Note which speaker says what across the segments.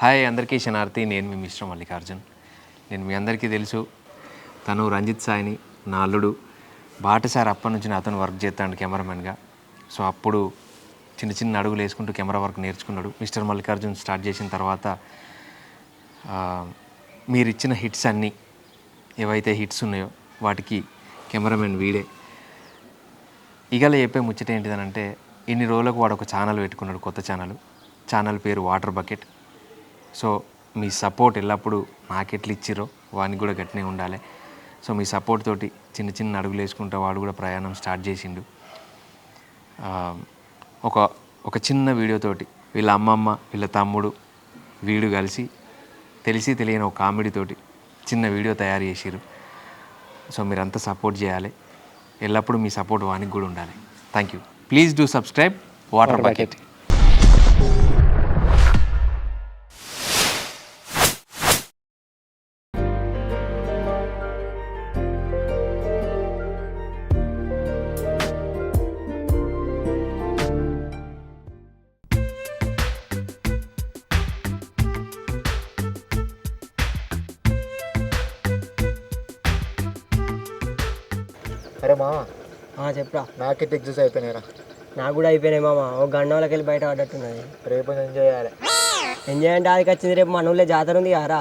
Speaker 1: Hi అందరికీ శనార్థి. నేను మీ మిస్టర్ మల్లికార్జున్. నేను మీ అందరికీ తెలుసు, తను రంజిత్ సాయిని నా అల్లుడు బాటసారి అప్పటి నుంచి నాతో వర్క్ చేస్తాడు కెమెరామెన్గా. సో అప్పుడు చిన్న చిన్న అడుగులు వేసుకుంటూ కెమెరా వర్క్ నేర్చుకున్నాడు. మిస్టర్ మల్లికార్జున్ స్టార్ట్ చేసిన తర్వాత మీరు ఇచ్చిన హిట్స్ అన్నీ ఏవైతే హిట్స్ ఉన్నాయో వాటికి కెమెరామెన్ వీడే. ఇగల చెప్పే ముచ్చట ఏంటిదనంటే, ఇన్ని రోజులకు వాడు ఒక ఛానల్ పెట్టుకున్నాడు, కొత్త ఛానల్ పేరు వాటర్ బకెట్. సో మీ సపోర్ట్ ఎల్లప్పుడూ నాకెట్లు ఇచ్చిరో వానికి కూడా గట్టినే ఉండాలి. సో మీ సపోర్ట్ తోటి చిన్న చిన్న అడుగులు వేసుకుంటూ వాడు కూడా ప్రయాణం స్టార్ట్ చేసిండు. ఒక చిన్న వీడియోతోటి వీళ్ళ అమ్మమ్మ వీళ్ళ తమ్ముడు వీడు కలిసి తెలిసి తెలియని ఒక కామెడీతోటి చిన్న వీడియో తయారు చేసిరు. సో మీరంతా సపోర్ట్ చేయాలి. ఎల్లప్పుడూ మీ సపోర్ట్ వానికి కూడా ఉండాలి. Thank you. Please do subscribe water bucket.
Speaker 2: అరే మామ,
Speaker 3: చెప్పురా.
Speaker 2: నాకైతే ఎగ్జామ్స్ అయిపోయినాయిరా.
Speaker 3: నాకు కూడా అయిపోయినాయి మామ. ఒక గంటలోకి వెళ్ళి బయట పడ్డట్టున్నది.
Speaker 2: రేపు ఎంజాయ్ చేయాలి.
Speaker 3: ఎంజాయ్ అంటే అది వచ్చింది. రేపు మన ఊళ్ళో జాతర ఉంది కదరా.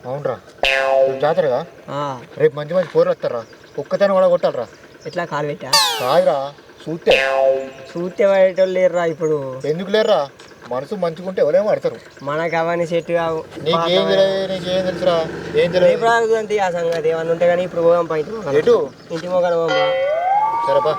Speaker 2: అవునరా, రేపు జాతరగా. రేపు మంచి మంచి పోరు వస్తారా. ఒక్కతేనే కూడా కొట్టాలరా.
Speaker 3: ఎట్లా కాలు పెట్టా?
Speaker 2: కాదురా, చూస్తే
Speaker 3: పడేటోళ్ళు లేరురా ఇప్పుడు.
Speaker 2: ఎందుకు లేరురా? మనసు మంచుకుంటే ఎవరేమో ఆడతారు.
Speaker 3: మనకు అవన్నీ సెట్ కావు.
Speaker 2: నీకేం తెలుసురా? ఏం తెలియదు
Speaker 3: అంతే ఆ సంగతి. ఏమన్నా ఉంటే కానీ ఇప్పుడు పోదాం పై
Speaker 2: ఎటు
Speaker 3: ఇంటి మొగలు పోదాం.
Speaker 2: సరేపా.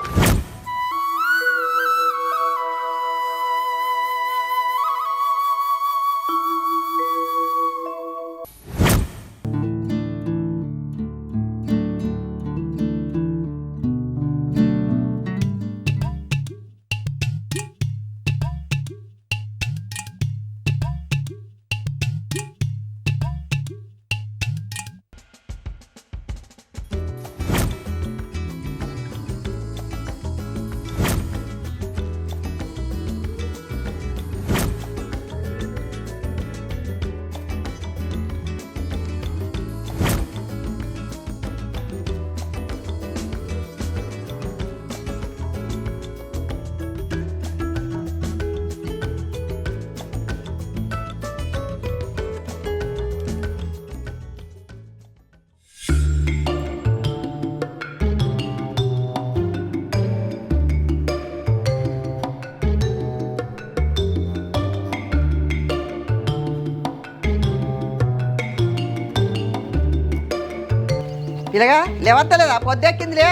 Speaker 4: పిల్లగా లేవత్తలేదా? పొద్దెక్కిందిలే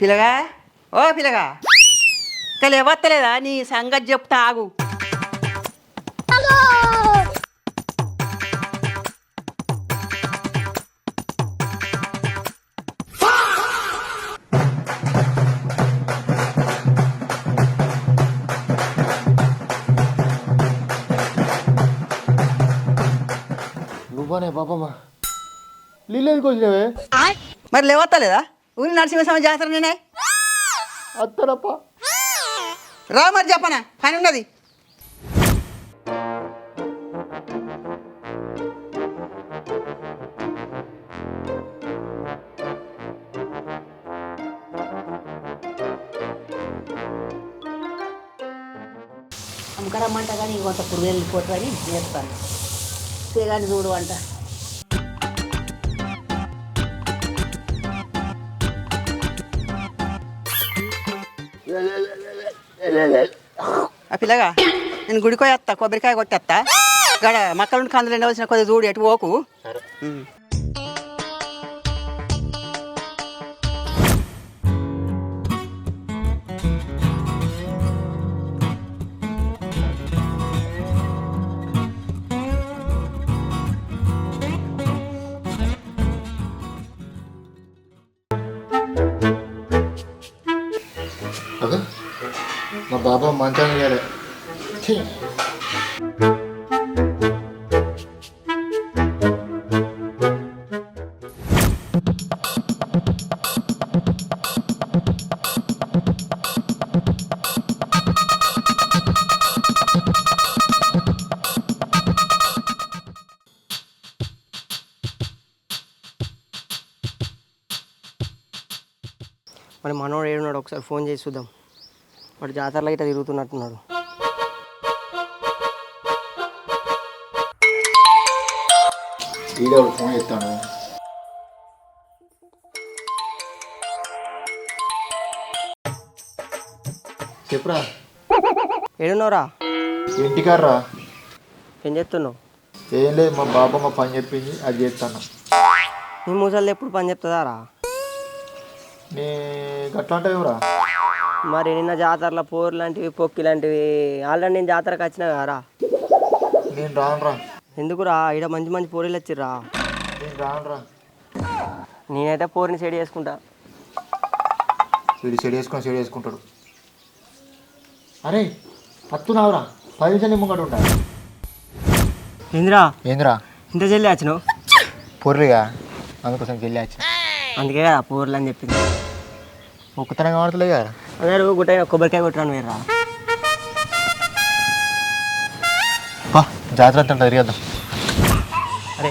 Speaker 4: పిల్లగా. ఓ పిల్లగా, ఇంకా లేవత్తలేదా? నీ సంగతి చెప్తా ఆగు.
Speaker 2: నువ్వనే బాబమ్మా, నీళ్ళు ఎందుకు వచ్చినావే?
Speaker 4: మరి లేవత్తలేదా? ఊరి నరసింహస్వామి జాతర నేనే
Speaker 2: అత్తనప్ప.
Speaker 4: రా మరి చెప్పనా, పని ఉన్నది. అమ్మకరమ్మంట కానీ కొంత పురుగు వెళ్ళిపోతుందని చేస్తాను. కానీ చూడు అంట. ఆ పిల్లగా, నేను గుడికి వస్తా, కొబ్బరికాయ కొట్టేస్తా. గడ మక్కలుండి కందులు ఎండవలసిన కొద్దిగా చూడు, ఎటు పోకు.
Speaker 2: మా బాబా మంచాన్ని చేయాలి.
Speaker 3: మరి మనోడు ఏడున్నాడు ఒకసారి ఫోన్ చేసి చూద్దాం. వాడు జాతరలో ఇట్లా తిరుగుతున్నట్టున్నాడు.
Speaker 2: వీడియో ఫోన్ చేస్తాను. చెప్పురా.
Speaker 3: ఏడున్నావురా?
Speaker 2: ఇంటికాడరా.
Speaker 3: ఏం చేస్తున్నావు?
Speaker 2: ఏం లేదు, మా బాబమ్మ పని చెప్పింది, అది చేస్తాను.
Speaker 3: నీ ముసలి ఎప్పుడు పని చెప్తుందా రా?
Speaker 2: నీ గట్లా అంటే ఎవరా?
Speaker 3: మరి నిన్న జాతరలో పోరు లాంటివి పొక్కి లాంటివి ఆల్రెడీ నేను జాతరకు వచ్చినా కదరా.
Speaker 2: నేను రానురా.
Speaker 3: ఎందుకురా? ఇక్కడ మంచి మంచి పోరీలు వచ్చిర్రా.
Speaker 2: నేను రానురా.
Speaker 3: నేనైతే పోరిని సెట్ చేసుకుంటా.
Speaker 2: వీడు సెడ్ చేసుకుంటాడు. అరే అత్తున్నావురా, 10 నిమిషాలు ముంగట ఉంటా.
Speaker 3: ఏందిరా
Speaker 2: ఏందిరా?
Speaker 3: ఇంత చెల్లి వచ్చినావు?
Speaker 2: పొర్రిగా అందుకోసం వెళ్ళాచ్చు.
Speaker 3: అందుకే కదా పోర్లు అని చెప్పింది.
Speaker 2: ఒక్కతనం కావట్లేదు కదా.
Speaker 3: అందరూ గుట్ట కొబ్బరికాయ కొట్టరాను వేర్రా.
Speaker 2: బా జాగ్రత్త అంట తిరిగేద్దాం.
Speaker 3: అరే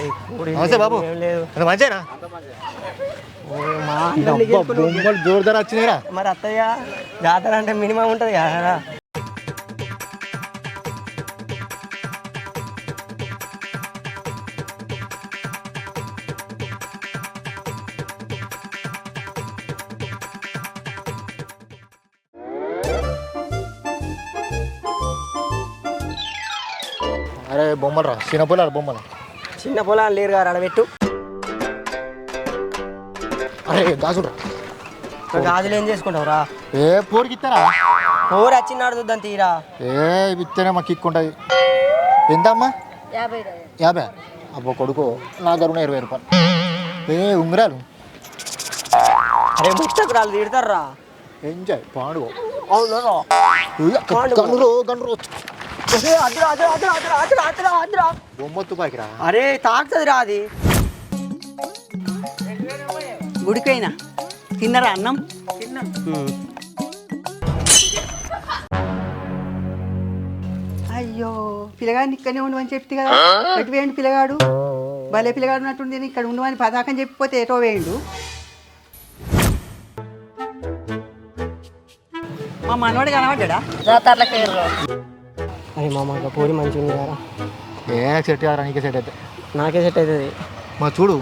Speaker 2: నమస్తే బాబు.
Speaker 3: ఏం లేదు.
Speaker 2: అది మంచిగా
Speaker 3: మా అందరినీ గెలుపుకుంటూ
Speaker 2: బొమ్మలు జోరుదారు వచ్చినాయిరా.
Speaker 3: మరి అత్తయ్య జాతర అంటే మినిమం ఉంటుంది కదా.
Speaker 2: అరే బొమ్మలు రా, చిన్న పొలాలు బొమ్మలు.
Speaker 3: చిన్న పొలాలు లేరు కదా అడబెట్టు.
Speaker 2: అరే గాజులు రా.
Speaker 3: గాజులు ఏం చేసుకుంటావురా?
Speaker 2: ఏ పోరుకి ఇస్తారా?
Speaker 3: పోరు వచ్చినాడు చూద్దాం తీరా.
Speaker 2: ఏ ఇస్తేనే మాకు కిక్ ఉంటుంది. ఎంత అమ్మా? 50. అబ్బో కొడుకు, నా దగ్గర 20 రూపాయలు. ఏ ఉంగరాలు.
Speaker 3: అరే ముచ్చకు రాళ్ళు తిడతారా.
Speaker 2: ఎంజాయ్ పాడుగో.
Speaker 3: అవును
Speaker 2: గండ్రు బొమ్మ తుపాకి రా.
Speaker 3: అరే తాకుతుంది రా అది.
Speaker 4: గుడికైనా తిన్నరా అన్నం? అయ్యో పిల్లగాడిని ఇక్కడనే ఉండమని చెప్తే కదా. ఎటు వేయండి పిల్లగాడు? భలే పిల్లగాడు ఉన్నట్టుండి ఇక్కడ ఉండమని పదాకని చెప్పిపోతే ఎటో వేయండు. మా మనవాడు కనబడ్డా?
Speaker 3: అరే మామ పోరి మంచిగా ఉంది కదా.
Speaker 2: ఏ సెట్ కాదురా, నీకే సెట్ అయితే.
Speaker 3: నాకే సెట్ అవుతుంది.
Speaker 2: మా చూడు,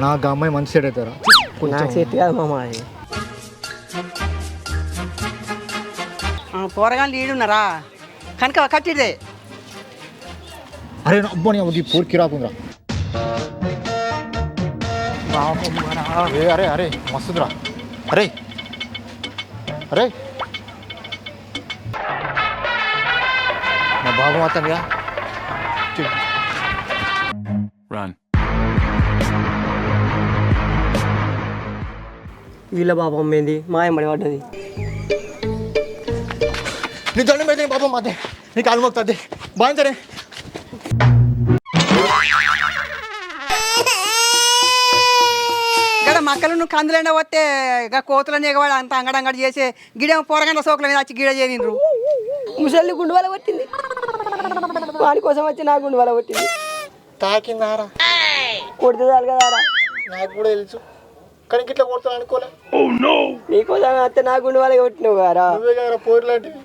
Speaker 2: నాకు అమ్మాయి మంచి సెట్ అవుతారా.
Speaker 3: నాకు సెట్ కాదు మామ అది.
Speaker 4: పోరగాళ్ళు ఈడున్నారా? కనుక కట్టిదే.
Speaker 2: అరే అబ్బోని ఈ పూర్కి రాకుందిరా. అరే అరే అరే మస్తుందిరా. అరే అరే మా బాబు మాత్రంగా
Speaker 3: వీళ్ళ బాబు అమ్మేంది మాయమ్మడి పడ్డది.
Speaker 2: నీ దండం పెడితే బాబు మాతే నీ కాలు మోగుతుంది. బాగుంది
Speaker 4: ఇక్కడ మక్కలు నువ్వు కందులండ వస్తే ఇక కోతులని ఎగవాడు అంత అంగడంగడి చేసి గిడేమో పోరగంట సోకుల మీద వచ్చి గిడ చేదిండ్రు.
Speaker 3: ముసలి గుండు వల్ల కొట్టింది. వాడి కోసం వచ్చి నా గుండు వల్ల కొట్టింది.
Speaker 2: తాకిందారా?
Speaker 3: కొడితే చాలు కదారా.
Speaker 2: నాకు కూడా తెలుసు, కానీ ఇట్లా కొడతాను అనుకోలే.
Speaker 3: నీకోసం వస్తే నా గుండు వల్ల కొట్టినావు కారా.
Speaker 2: నువ్వే కదా పోరు లాంటివి.